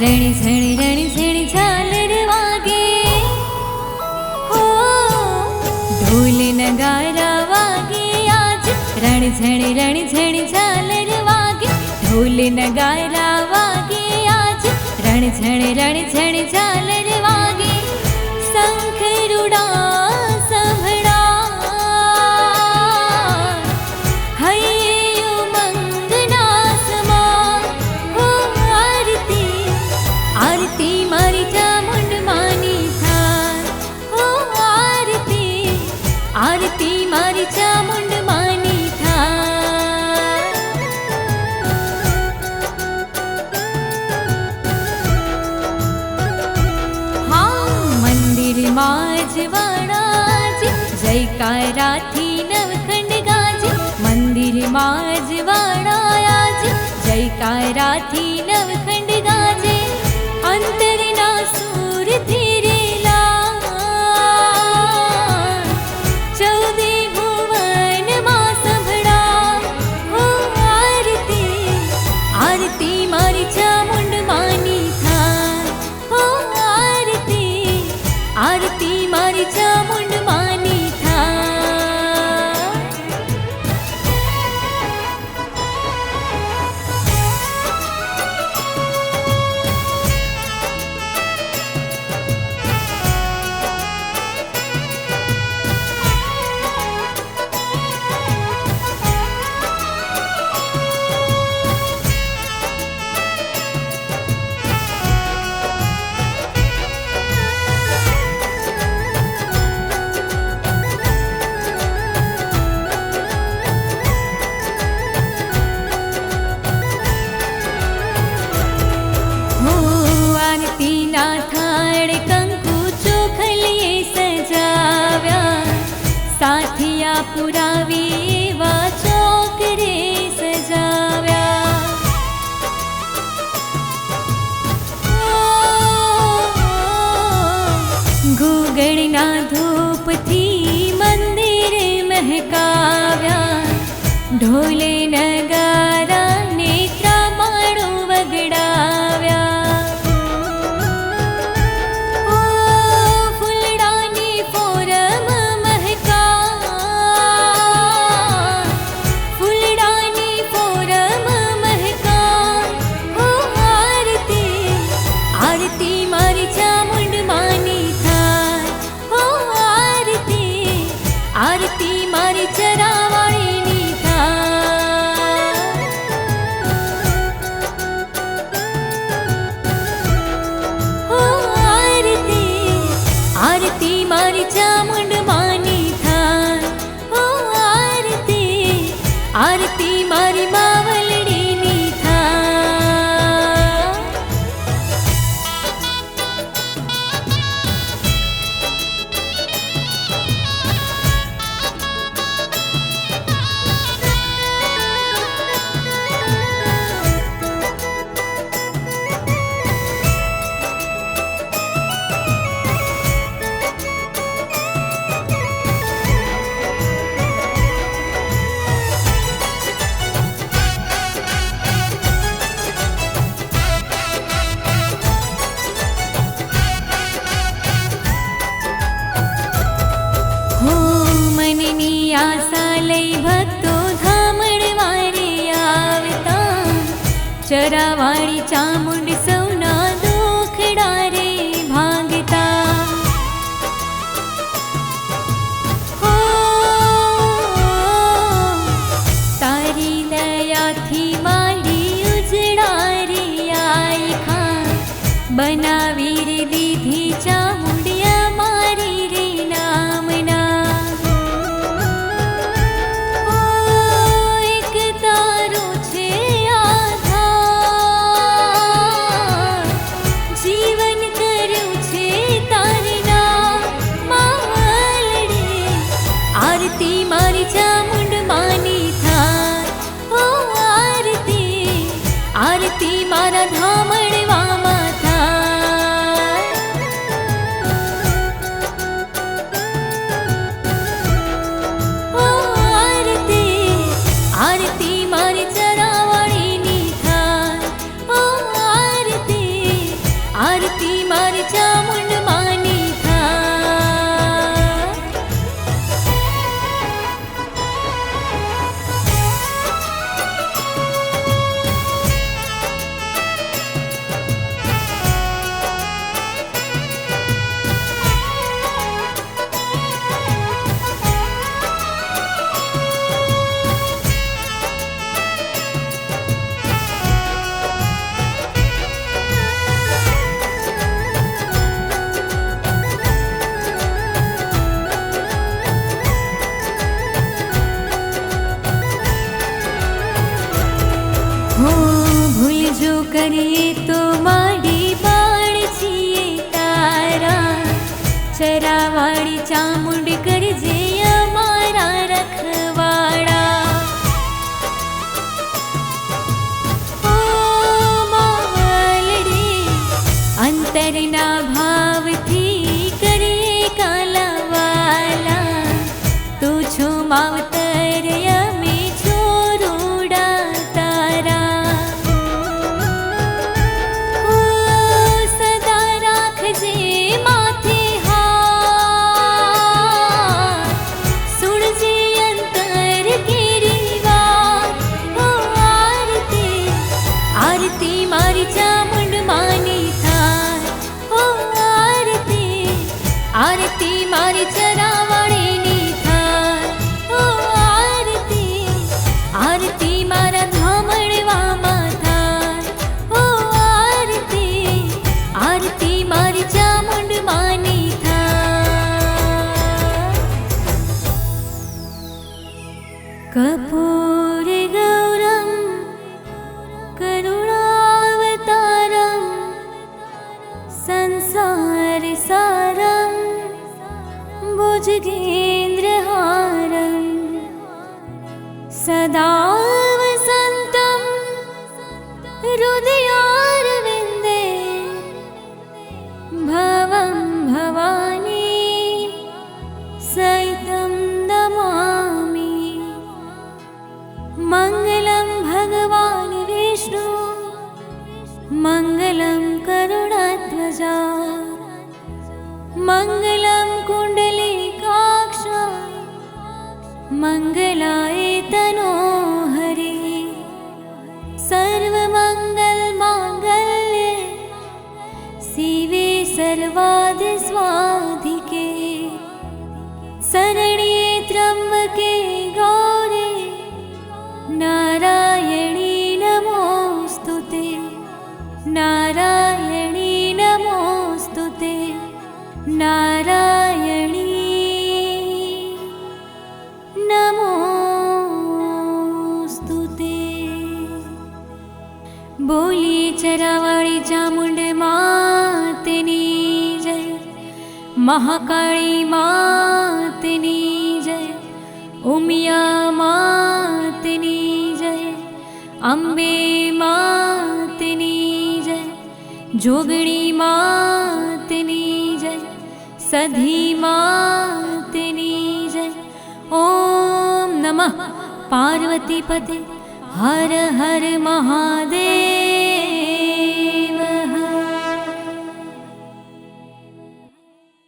રણ ઝણ ઝાલર વાગે, હો ઢોલ નગારા વાગે આજ. રણ ઝણ ઝાલર વાગે, ઢોલ નગારા વાગે આજ. રણ ઝણ ઝાલર વાગે, શંખ રૂડા जयकाराथी नवखंड गाजे. मंदिर माजवाड़ा आज जयकाराथी नवखंड गाजे. अंतरना सूर धीरेला, चौदे भुवन मां संभळा. हो आरती आरती मारी चामुंड मानी थाय. हो आरती आरती मारी चामुंड मानी. સાથિયા પુરાવી એવા ચોકરે સજાવ્યા. ઘૂગણના ધૂપથી મંદિર મહેકાવ્યા. ઢોલે નગારા નેત્રા માણું વગડાવ્યા. आरती मारी चरावाळीनी थाय. हो आरती आरती मारी चामुंड मानी थाय. हो आरती आरती मारी मावलडीनी थाय. આશા લઈ ભક્તો ધામણ વારે આવતા. ચરાવાળી ચામુંડ સૌના દુખડા રે ભાંગતા. હો તારી દયાથી મારી ઉજળા રે આયખા. બનાવી રે દીધી ચામુંડિયા મારી રે નામના. કરીએ તો માડી બાળ છીએ તારા, ચરાવાળી ચામુંડ કરજે અમારા રખવાડા. ઓ માલડી અંતરના ભાવથી કરીએ કાલાવાલા, તું છો માવતર અમે છો રૂડા તારા. ઓ સદા રાખજે માથે હાથ, સુણજે અંતર કેરી વાત. ઓ આરતી આરતી મારી ચામુંડ માની થાય. ઓ આરતી આરતી મારી ચરાવાળીની થાય. ઓ આરતી આરતી મારા ધામણવામાં થાય. ઓ આરતી આરતી મારી ચામુંડ માની થાય. કપૂર ગૌરમ કરુણાવતારમ સંસાર સારમ ભુજગેન્દ્રહારમ સદા વસંતમ હૃદયારવિંદે ભવં ભવાની સૈતમ નમામિ. મંગલમ ભગવાન વિષ્ણુ મંગલમ કરુણાધ્વજા, મંગલમ કુંડલીકાક્ષ મંગલાય તનોહરી. સર્વમંગલ માંગલ્યે શિવે સર્વાર્થ સ્વાધિકે, શરણ્યે ત્ર્યંબકે ગૌરી નારાયણી નમોસ્તુતે. નારાયણી નમોસ્તુતે. નારાયણી નમોસ્તુતે. બોલીએ ચરાવાળી ચામુંડ માતની જય, મહાકાળી માતની જય, ઉમિયા માતની જય, અંબે માતની જય, જોગણી માતની જય, સધી માતની જય. ઓમ નમઃ પાર્વતી પતે હર હર મહાદેવ.